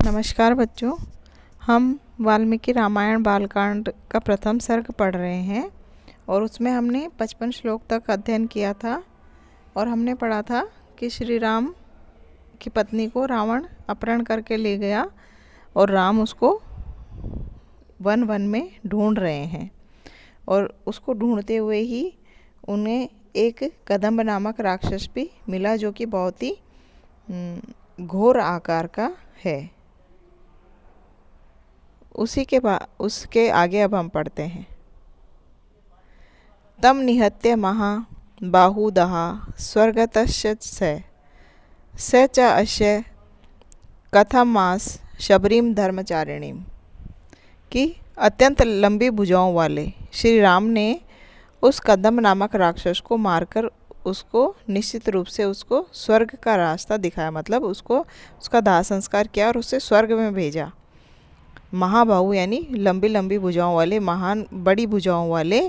नमस्कार बच्चों, हम वाल्मीकि रामायण बालकांड का प्रथम सर्ग पढ़ रहे हैं और उसमें हमने 55 श्लोक तक अध्ययन किया था। और हमने पढ़ा था कि श्री राम की पत्नी को रावण अपहरण करके ले गया और राम उसको वन वन में ढूंढ रहे हैं। और उसको ढूंढते हुए ही उन्हें एक कदम्ब नामक राक्षस भी मिला, जो कि बहुत ही घोर आकार का है। उसके आगे अब हम पढ़ते हैं। तम निहत्य महा बाहुदहा स्वर्गतस्य स च अस्य कथमास शबरीम धर्मचारिणीम। कि अत्यंत लंबी भुजाओं वाले श्री राम ने उस कदम्ब नामक राक्षस को मारकर उसको निश्चित रूप से उसको स्वर्ग का रास्ता दिखाया, मतलब उसका दाह संस्कार किया और उसे स्वर्ग में भेजा। महाबाहु यानी लंबी लंबी भुजाओं वाले, महान बड़ी भुजाओं वाले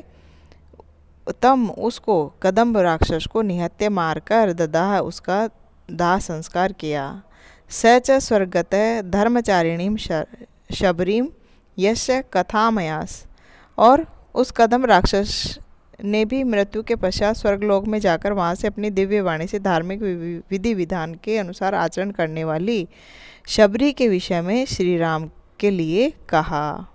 तम उसको कदम्ब राक्षस को निहत्य मारकर ददाह उसका दाह संस्कार किया। स च स्वर्गत धर्मचारिणीम शबरीम यश कथामयास। और उस कदम्ब राक्षस ने भी मृत्यु के पश्चात स्वर्गलोक में जाकर वहाँ से अपनी दिव्य वाणी से धार्मिक विधि विधान के अनुसार आचरण करने वाली शबरी के विषय में श्री राम के लिए कहा।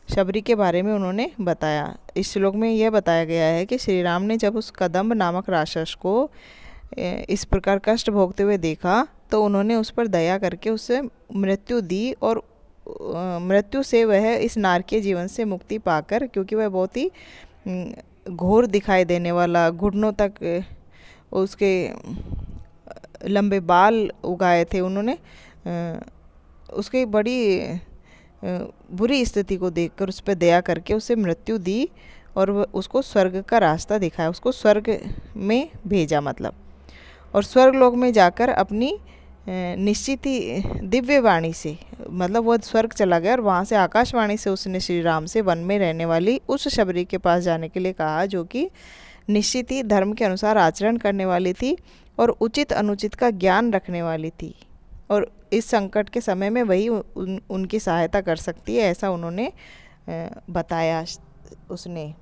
शबरी के बारे में उन्होंने बताया। इस श्लोक में यह बताया गया है कि श्री राम ने जब उस कदम्ब नामक राक्षस को इस प्रकार कष्ट भोगते हुए देखा तो उन्होंने उस पर दया करके उसे मृत्यु दी। और मृत्यु से वह इस नारकीय जीवन से मुक्ति पाकर, क्योंकि वह बहुत ही घोर दिखाई देने वाला, घुटनों तक उसके लंबे बाल उगाए थे, उन्होंने उसकी बड़ी बुरी स्थिति को देखकर उस पर दया करके उसे मृत्यु दी और वह उसको स्वर्ग का रास्ता दिखाया, उसको स्वर्ग में भेजा मतलब। और स्वर्ग लोक में जाकर अपनी निश्चित ही दिव्य वाणी से, मतलब वह स्वर्ग चला गया और वहाँ से आकाशवाणी से उसने श्री राम से वन में रहने वाली उस शबरी के पास जाने के लिए कहा, जो कि निश्चित ही धर्म के अनुसार आचरण करने वाली थी और उचित अनुचित का ज्ञान रखने वाली थी। और इस संकट के समय में वही उनकी सहायता कर सकती है, ऐसा उन्होंने बताया उसने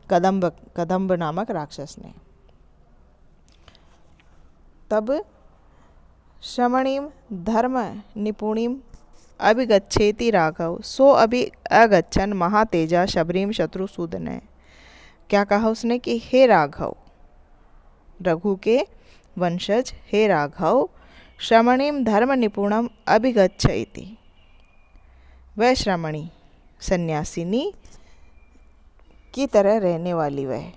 कदम्ब नामक राक्षस ने। तब श्रमणीम धर्म निपुणीम अभिगच्छेति राघव सो अभि अगच्छन महातेजा शबरीम शत्रुसूदन। क्या कहा उसने कि हे राघव, रघु के वंशज हे राघव, श्रमणीम धर्म निपुणम अभिगच्छेति। वह श्रमणी सन्यासिनी की तरह रहने वाली, वह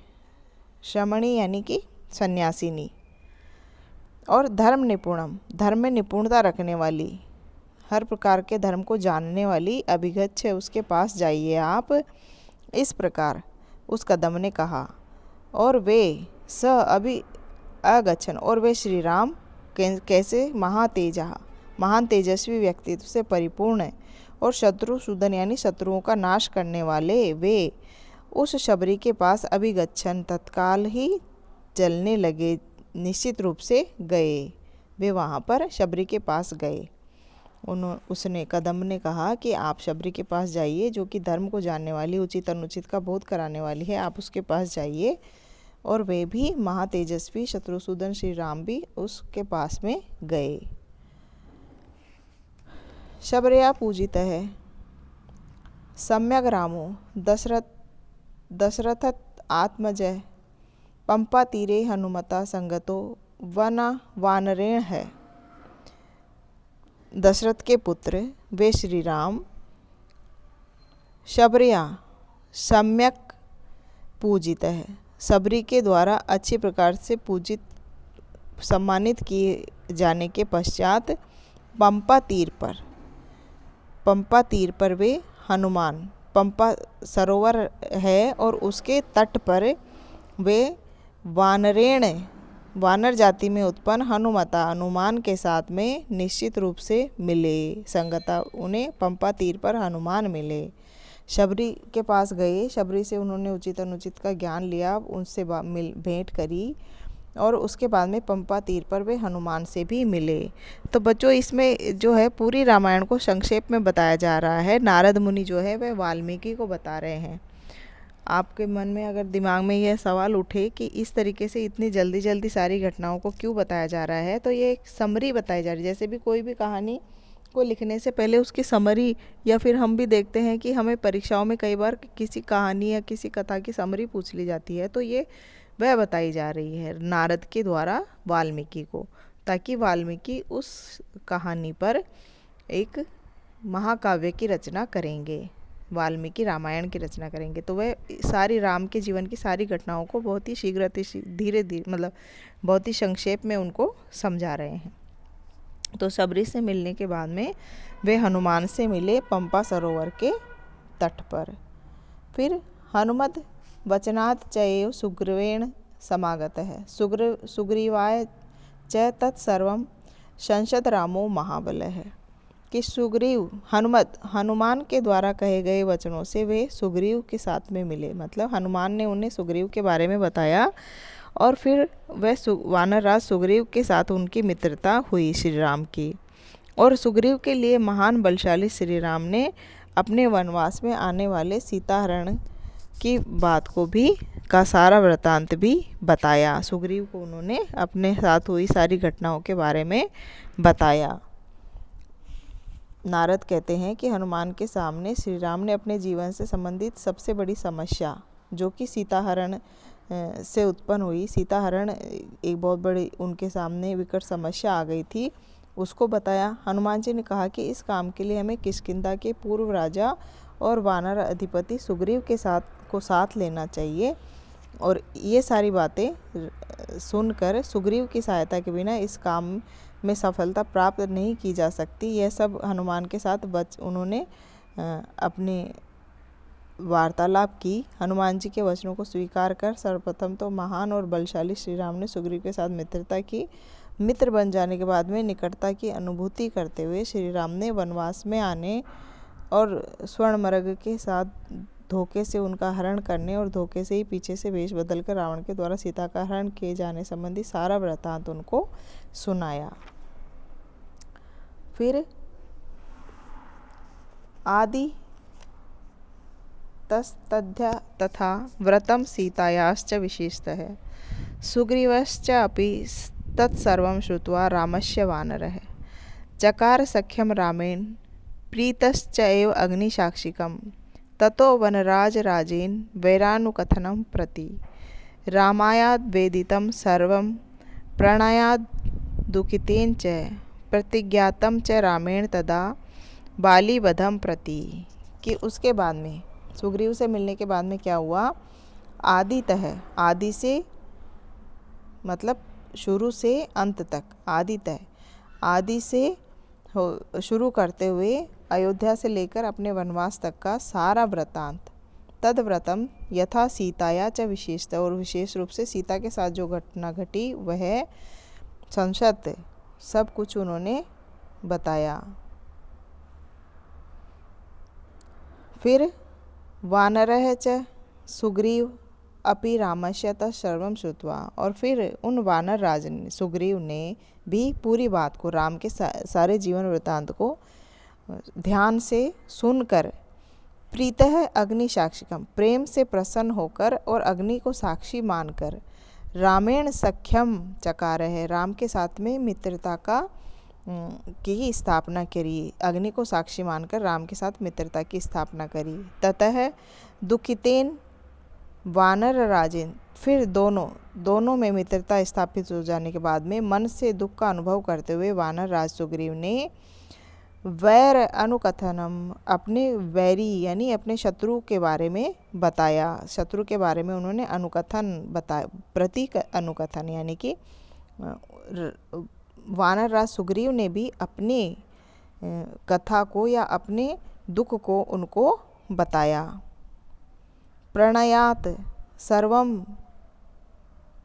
श्रमणी यानी कि सन्यासिनी, और धर्म निपुणम धर्म में निपुणता रखने वाली, हर प्रकार के धर्म को जानने वाली, अभिगच्छ उसके पास जाइए आप। इस प्रकार उस कदम ने कहा। और वे स अभि अगच्छन, और वे श्री राम कैसे महान तेजस्वी व्यक्तित्व से परिपूर्ण और शत्रुसूदन यानी शत्रुओं का नाश करने वाले, वे उस शबरी के पास अभिगच्छन तत्काल ही चलने लगे, निश्चित रूप से गए। वे वहाँ पर शबरी के पास गए। उसने कदम्ब ने कहा कि आप शबरी के पास जाइए, जो कि धर्म को जानने वाली, उचित अनुचित का बोध कराने वाली है, आप उसके पास जाइए। और वे भी महातेजस्वी शत्रुसूदन श्री राम भी उसके पास में गए। शबरया पूजित है सम्यक रामो दशरथ आत्मजय पंपा तीरे हनुमता संगतो वानरेण है। दशरथ के पुत्र वे श्री राम शबरया सम्यक पूजित है, शबरी के द्वारा अच्छी प्रकार से पूजित सम्मानित किए जाने के पश्चात पंपा तीर पर वे हनुमान, पंपा सरोवर है और उसके तट पर वे वानर जाति में उत्पन्न हनुमता हनुमान के साथ में निश्चित रूप से मिले। संगता उन्हें पंपा तीर पर हनुमान मिले। शबरी के पास गए, शबरी से उन्होंने उचित अनुचित का ज्ञान लिया, उनसे भेंट करी और उसके बाद में पंपा तीर पर वे हनुमान से भी मिले। तो बच्चों इसमें जो है पूरी रामायण को संक्षेप में बताया जा रहा है। नारद मुनि जो है वह वाल्मीकि को बता रहे हैं। आपके मन में अगर दिमाग में यह सवाल उठे कि इस तरीके से इतनी जल्दी जल्दी सारी घटनाओं को क्यों बताया जा रहा है, तो ये एक समरी बताई जा रही है। जैसे भी कोई भी कहानी को लिखने से पहले उसकी समरी, या फिर हम भी देखते हैं कि हमें परीक्षाओं में कई बार किसी कहानी या किसी कथा की समरी पूछ ली जाती है, तो ये वह बताई जा रही है नारद के द्वारा वाल्मीकि को, ताकि वाल्मीकि उस कहानी पर एक महाकाव्य की रचना करेंगे, वाल्मीकि रामायण की रचना करेंगे। तो वह सारी राम के जीवन की सारी घटनाओं को बहुत ही शीघ्र धीरे धीरे मतलब बहुत ही संक्षेप में उनको समझा रहे हैं। तो सबरी से मिलने के बाद में वे हनुमान से मिले पंपा सरोवर के तट पर। फिर हनुमद वचनात् चैव सुग्रीवेण समागत है सुग्रीवाय च तत्सर्वं संसद रामो महाबल है कि सुग्रीव हनुमान के द्वारा कहे गए वचनों से वे सुग्रीव के साथ में मिले। मतलब हनुमान ने उन्हें सुग्रीव के बारे में बताया और फिर वह वानर राज सुग्रीव के साथ उनकी मित्रता हुई श्री राम की। और सुग्रीव के लिए महान बलशाली श्री राम ने अपने वनवास में आने वाले सीताहरण की बात को भी का सारा वृतांत भी बताया। सुग्रीव को उन्होंने अपने साथ हुई सारी घटनाओं के बारे में बताया। नारद कहते हैं कि हनुमान के सामने श्री राम ने अपने जीवन से संबंधित सबसे बड़ी समस्या, जो कि सीताहरण से उत्पन्न हुई, सीताहरण एक बहुत बड़ी उनके सामने विकट समस्या आ गई थी, उसको बताया। हनुमान जी ने कहा कि इस काम के लिए हमें किष्किंधा के पूर्व राजा और वानर अधिपति सुग्रीव के साथ लेना चाहिए। और ये सारी बातें सुनकर सुग्रीव की सहायता के बिना इस काम में सफलता प्राप्त नहीं की जा सकती। यह सब हनुमान के साथ उन्होंने अपने वार्तालाप की। हनुमान जी के वचनों को स्वीकार कर सर्वप्रथम तो महान और बलशाली श्री राम ने सुग्रीव के साथ मित्रता की। मित्र बन जाने के बाद में निकटता की अनुभूति करते हुए श्री राम ने वनवास में आने और स्वर्णमर्ग के साथ धोखे से उनका हरण करने और धोखे से ही पीछे से वेश बदलकर रावण के द्वारा सीता का हरण किए जाने संबंधी सारा वृत्तांत उनको सुनाया। फिर आदि तस्तध्य तथा व्रतम सीतायाश्च विशेषतः सुग्रीवश्च अपि तत्सर्वं श्रुत्वा रामस्य वानरः चकार सख्यं रामेण प्रीतश्च एव अग्निसाक्षिकं ततो वनराज राजेन वैरानुकथनं प्रति रामायाद वेदितं सर्वं प्रणयाद दुखितेन च प्रतिज्ञातं च रामेण तदा बालीवधं प्रति। कि उसके बाद में सुग्रीव से मिलने के बाद में क्या हुआ, आदि से मतलब शुरू से अंत तक, आदि से शुरू करते हुए अयोध्या से लेकर अपने वनवास तक का सारा वृत्तांत, तद व्रतम यथा सीताया च विशेषतः, और विशेष रूप से सीता के साथ जो घटना घटी वह संसद सब कुछ उन्होंने बताया। फिर वानरः च सुग्रीव अपि रामस्य तत्सर्वं श्रुत्वा, और फिर उन वानर राज सुग्रीव ने भी पूरी बात को, राम के सारे जीवन वृत्तांत को ध्यान से सुनकर प्रीतः अग्नि साक्षिकम, प्रेम से प्रसन्न होकर और अग्नि को साक्षी मानकर रामेण सख्यम चकार है, राम के साथ में मित्रता की स्थापना करी। अग्नि को साक्षी मानकर राम के साथ मित्रता की स्थापना करी। ततः दुखितेन वानर राजेन, फिर दोनों में मित्रता स्थापित हो जाने के बाद में मन से दुख का अनुभव करते हुए वानर राज सुग्रीव ने वैर अनुकथनम, अपने वैरी यानी अपने शत्रु के बारे में बताया। शत्रु के बारे में उन्होंने अनुकथन बताया, प्रतीक अनुकथन, यानी कि वानर राज सुग्रीव ने भी अपनी कथा को या अपने दुख को उनको बताया। प्रणयात सर्वम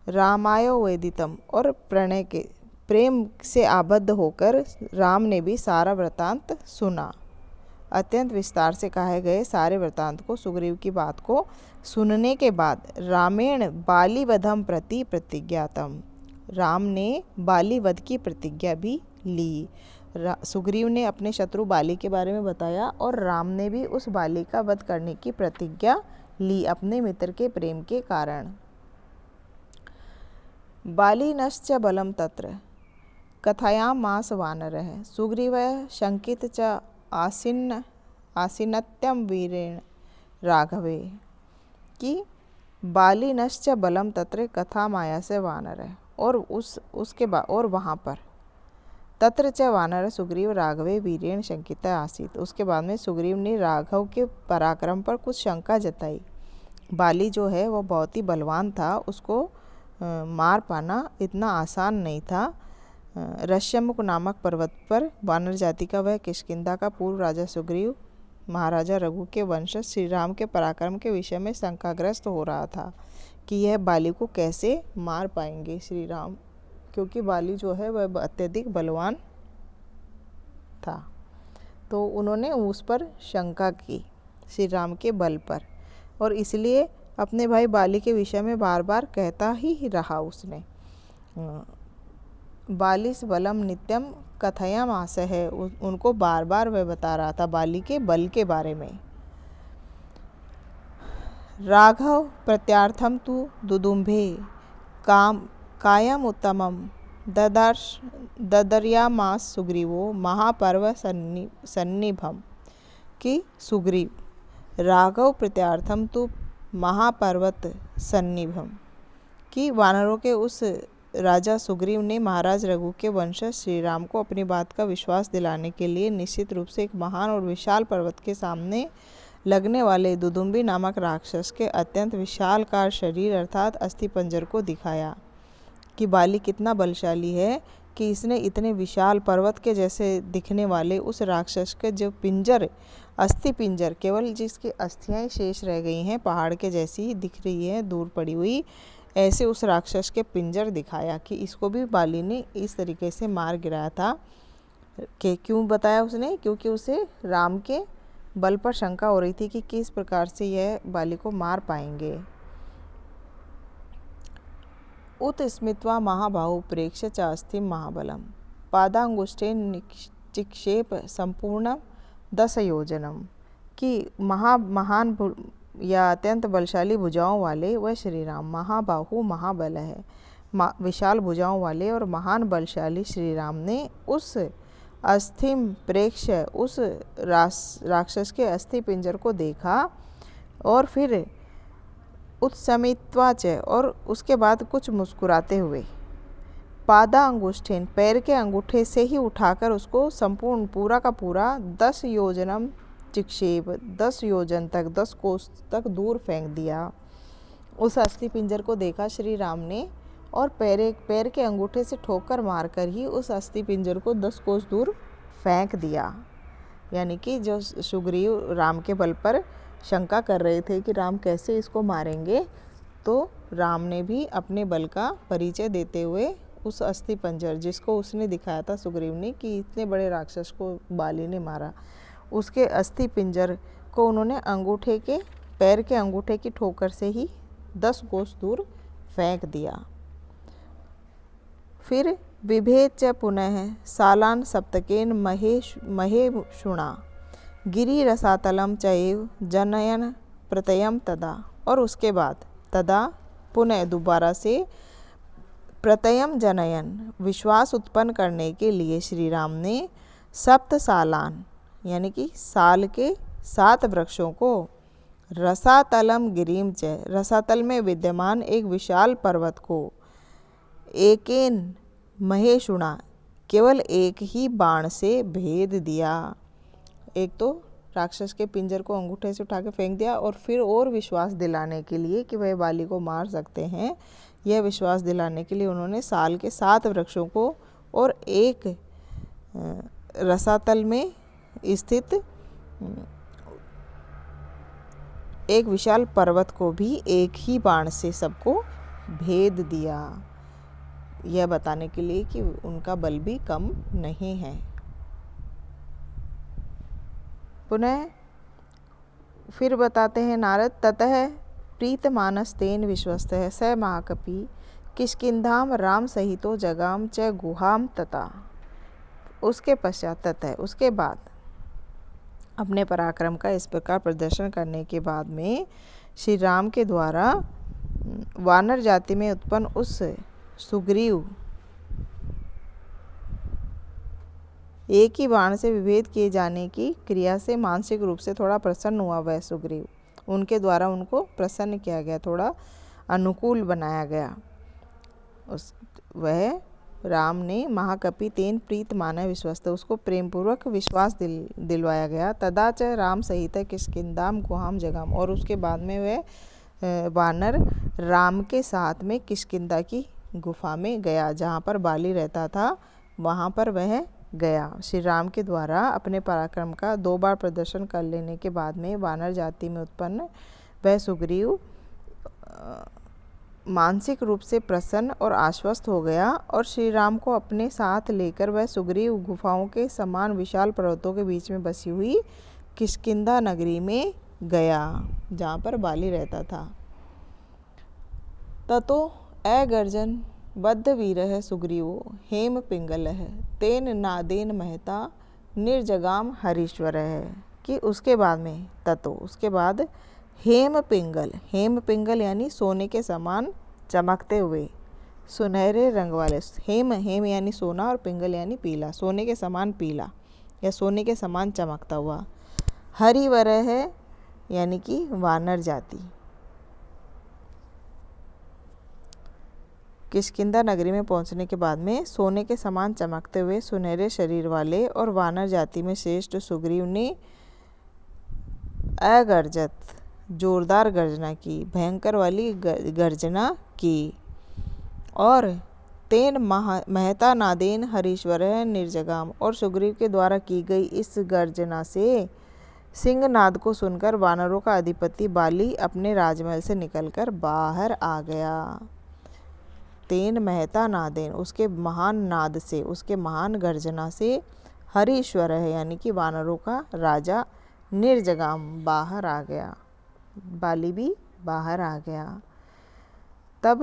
रामाय वेदितम, और प्रणय के प्रेम से आबद्ध होकर राम ने भी सारा वृत्तांत सुना। अत्यंत विस्तार से कहे गए सारे वृत्तांत को, सुग्रीव की बात को सुनने के बाद रामेण बालीवधम प्रति प्रतिज्ञातम, राम ने बाली वध की प्रतिज्ञा भी ली। सुग्रीव ने अपने शत्रु बाली के बारे में बताया और राम ने भी उस बाली का वध करने की प्रतिज्ञा ली अपने मित्र के प्रेम के कारण। बालिनश्च बलम तत्र कथायां मास वानरः सुग्रीवः शंकित च आसीनत्यम वीरेण राघवे कि बालिनश्च बलम तत्र कथा माया से वानर है और उसके बाद और वहाँ पर तत्र च वानर सुग्रीव राघवे वीरेण शंकित आसित, उसके बाद में सुग्रीव ने राघव के पराक्रम पर कुछ शंका जताई। बाली जो है वो बहुत ही बलवान था, उसको मार पाना इतना आसान नहीं था। ऋष्यमुख नामक पर्वत पर वानर जाति का वह किष्किंधा का पूर्व राजा सुग्रीव महाराजा रघु के वंशज श्री राम के पराक्रम के विषय में शंकाग्रस्त हो रहा था कि यह बाली को कैसे मार पाएंगे श्री राम, क्योंकि बाली जो है वह अत्यधिक बलवान था। तो उन्होंने उस पर शंका की श्री राम के बल पर, और इसलिए अपने भाई बाली के विषय में बार बार कहता ही रहा उसने। बालिस बलम नित्यम कथयाम आस है, उनको बार बार वह बता रहा था बाली के बल के बारे में। राघव प्रत्यार्थम तु दुदुम्भे कायम उत्तमम ददर्यामास सुग्रीवो महापर्व सन्निभम कि सुग्रीव राघव प्रत्यार्थम तु महापर्वत सन्निभम कि वानरों के उस राजा सुग्रीव ने महाराज रघु के वंशज श्री राम को अपनी बात का विश्वास दिलाने के लिए निश्चित रूप से एक महान और विशाल पर्वत के सामने लगने वाले दुदुम्बी नामक राक्षस के अत्यंत विशालकाय शरीर अर्थात अस्थिपंजर को दिखाया कि बाली कितना बलशाली है कि इसने इतने विशाल पर्वत के जैसे दिखने वाले उस राक्षस के जो पिंजर अस्थि पिंजर केवल जिसकी अस्थियाँ शेष रह गई हैं पहाड़ के जैसी ही दिख रही है दूर पड़ी हुई, ऐसे उस राक्षस के पिंजर दिखाया कि इसको भी बाली ने इस तरीके से मार गिराया था। कि क्यों बताया उसने, क्योंकि उसे राम के बल पर शंका हो रही थी कि किस प्रकार से यह बाली को मार पाएंगे। उत स्मित्वा महाबाहु प्रेक्ष्य चास्थिम महाबलम पादांगुष्ठेन चिक्षेप संपूर्ण 10 योजनम कि महान या अत्यंत बलशाली भुजाओं वाले वह श्री राम महाबाहु महाबल है, विशाल भुजाओं वाले और महान बलशाली श्री राम ने उस अस्थिम प्रेक्ष्य उस राक्षस के अस्थि पिंजर को देखा और फिर उत्समित्वाच और उसके बाद कुछ मुस्कुराते हुए पादा अंगुष्ठेन पैर के अंगूठे से ही उठाकर उसको संपूर्ण पूरा का पूरा 10 योजनम चिक्षेप 10 योजन तक 10 कोस तक दूर फेंक दिया। उस अस्थि पिंजर को देखा श्री राम ने और पैर के अंगूठे से ठोकर मारकर ही उस अस्थि पिंजर को 10 कोस दूर फेंक दिया। यानी कि जो सुग्रीव राम के बल पर शंका कर रहे थे कि राम कैसे इसको मारेंगे, तो राम ने भी अपने बल का परिचय देते हुए उस अस्थि पंजर जिसको उसने दिखाया था सुग्रीव ने कि इतने बड़े राक्षस को बाली ने मारा, उसके अस्थि पिंजर को उन्होंने पैर के अंगूठे की ठोकर से ही 10 कोस दूर फेंक दिया। फिर विभेद च पुनः सालान सप्तकेन महेशुणा गिरी रसातलम चैव जनयन प्रत्ययम तदा, और उसके बाद तदा पुनः दोबारा से प्रत्ययम जनयन विश्वास उत्पन्न करने के लिए श्री राम ने सप्त सालान यानी कि साल के 7 वृक्षों को रसातलम गिरीम च रसातल में विद्यमान एक विशाल पर्वत को एकेन महेशुणा केवल एक ही बाण से भेद दिया। एक तो राक्षस के पिंजर को अंगूठे से उठा के फेंक दिया और फिर और विश्वास दिलाने के लिए कि वह बाली को मार सकते हैं, यह विश्वास दिलाने के लिए उन्होंने साल के 7 वृक्षों को और एक रसातल में स्थित एक विशाल पर्वत को भी एक ही बाण से सबको भेद दिया, यह बताने के लिए कि उनका बल भी कम नहीं है। पुनः फिर बताते हैं नारद, ततः प्रीतमानस्तेन विश्वस्तः स महाकपि किष्किंधाम राम सहितो जगाम च गुहाम तथा। उसके पश्चात तथा उसके बाद अपने पराक्रम का इस प्रकार प्रदर्शन करने के बाद में श्री राम के द्वारा वानर जाति में उत्पन्न उस सुग्रीव एक ही बाण से विभेद किए जाने की क्रिया से मानसिक रूप से थोड़ा प्रसन्न हुआ। वह सुग्रीव उनके द्वारा उनको प्रसन्न किया गया, थोड़ा अनुकूल बनाया गया। वह राम ने महाकपि तेन प्रीत माना विश्वस्त, उसको प्रेम पूर्वक विश्वास दिलवाया गया। तदा च राम सहित किष्किंधाम गुहाम जगाम, और उसके बाद में वह वानर राम के साथ में किष्किंधा की गुफा में गया, जहाँ पर बाली रहता था वहाँ पर वह गया। श्री राम के द्वारा अपने पराक्रम का 2 बार प्रदर्शन कर लेने के बाद में वानर जाति में उत्पन्न वह सुग्रीव मानसिक रूप से प्रसन्न और आश्वस्त हो गया, और श्री राम को अपने साथ लेकर वह सुग्रीव गुफाओं के समान विशाल पर्वतों के बीच में बसी हुई किष्किंधा नगरी में गया, जहाँ पर बाली रहता था। ततो अगर्जन बद्ध वीरः सुग्रीवो हेम पिंगलः तेन नादेन महता निर्जगाम हरीश्वरः। कि उसके बाद में ततो उसके बाद हेम पिंगल यानी सोने के समान चमकते हुए सुनहरे रंग वाले, हेम यानी सोना और पिंगल यानी पीला, सोने के समान पीला या सोने के समान चमकता हुआ। हरिवरः है यानी कि वानर जाति। किष्किंधा नगरी में पहुंचने के बाद में सोने के समान चमकते हुए सुनहरे शरीर वाले और वानर जाति में श्रेष्ठ सुग्रीव ने अगर्जत जोरदार गर्जना की, भयंकर वाली गर्जना की, और तेन महता नादेन हरीश्वर निर्जगाम, और सुग्रीव के द्वारा की गई इस गर्जना से सिंहनाद को सुनकर वानरों का अधिपति बाली अपने राजमहल से निकलकर बाहर आ गया। तेन महता नादेन उसके महान नाद से, उसके महान गर्जना से, हरीश्वर है यानी कि वानरों का राजा, निर्जगाम बाहर आ गया, बाली भी बाहर आ गया। तब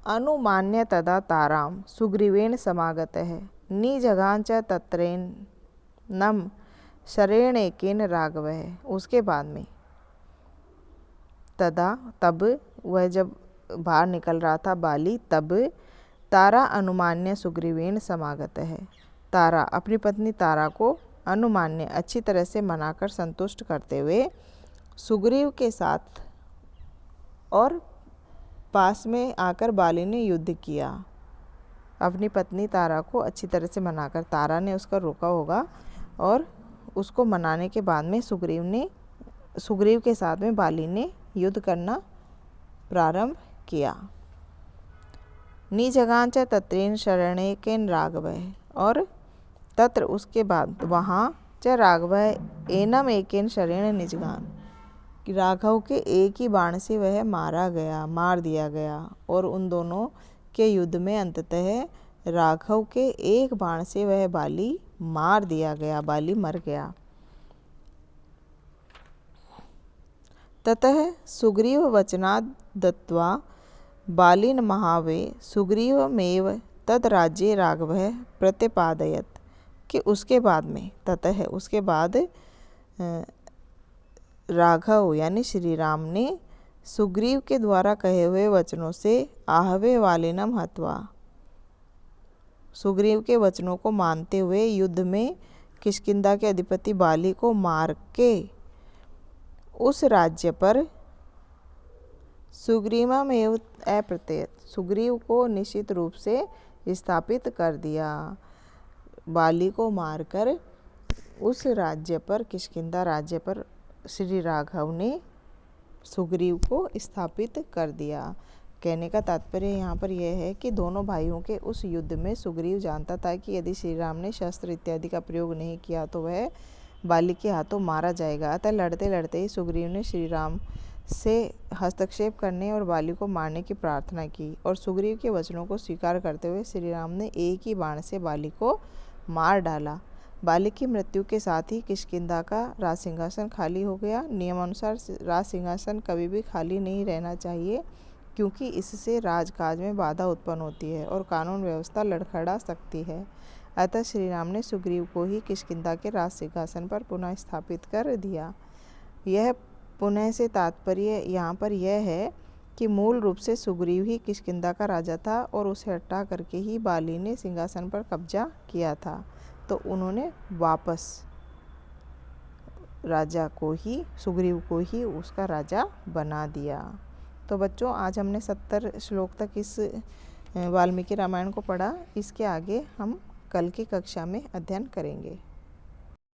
अनुमान्य तदा ताराम सुग्रीवेण समागत है निजगान च तत्रेन नम शरेणेकेन राघव है। उसके बाद में तब वह जब बाहर निकल रहा था बाली, तब तारा अनुमान्य सुग्रीवेण समागत है। तारा अपनी पत्नी तारा को अनुमान्य अच्छी तरह से मनाकर संतुष्ट करते हुए सुग्रीव के साथ और पास में आकर बाली ने युद्ध किया। अपनी पत्नी तारा को अच्छी तरह से मनाकर, तारा ने उसका रोका होगा, और उसको मनाने के बाद में सुग्रीव के साथ में बाली ने युद्ध करना प्रारंभ किया। निजगान च तत्रेन शरणेकेन राघव, और तत्र उसके बाद वहाँ च राघव एनम एकेन शरेण निजगान, राघव के एक ही बाण से वह मार दिया गया, और उन दोनों के युद्ध में अंततः राघव के एक बाण से वह बाली मार दिया गया, बाली मर गया। ततः सुग्रीव वचनाद दत्वा बालिन महावे सुग्रीवमेव तद राज्ये राघव प्रतिपादयत। कि उसके बाद में उसके बाद राघव यानी श्री राम ने सुग्रीव के द्वारा कहे हुए वचनों से आहवे वालिनम हत्वा, सुग्रीव के वचनों को मानते हुए युद्ध में किष्किंधा के अधिपति बाली को मार के उस राज्य पर सुग्रीवमेव अप्रत्ययत, सुग्रीव को निश्चित रूप से स्थापित कर दिया। बाली को मारकर उस राज्य पर, किष्किंधा राज्य पर श्री राघव ने सुग्रीव को स्थापित कर दिया। कहने का तात्पर्य यहाँ पर यह है कि दोनों भाइयों के उस युद्ध में सुग्रीव जानता था कि यदि श्री राम ने शस्त्र इत्यादि का प्रयोग नहीं किया तो वह बाली के हाथों मारा जाएगा। अतः लड़ते लड़ते ही सुग्रीव ने श्री राम से हस्तक्षेप करने और बाली को मारने की प्रार्थना की, और सुग्रीव के वचनों को स्वीकार करते हुए श्री राम ने एक ही बाण से बाली को मार डाला। बाली की मृत्यु के साथ ही किष्किंधा का राज सिंहासन खाली हो गया। नियमानुसार राज सिंहासन कभी भी खाली नहीं रहना चाहिए, क्योंकि इससे राजकाज में बाधा उत्पन्न होती है और कानून व्यवस्था लड़खड़ा सकती है। अतः श्री राम ने सुग्रीव को ही किष्किंधा के राज सिंहासन पर पुनः स्थापित कर दिया। यह पुनः से तात्पर्य यहाँ पर यह है कि मूल रूप से सुग्रीव ही किष्किंधा का राजा था और उसे हटा करके ही बाली ने सिंहासन पर कब्जा किया था, तो उन्होंने वापस राजा को ही, सुग्रीव को ही उसका राजा बना दिया। तो बच्चों, आज हमने 70 श्लोक तक इस वाल्मीकि रामायण को पढ़ा। इसके आगे हम कल की कक्षा में अध्ययन करेंगे।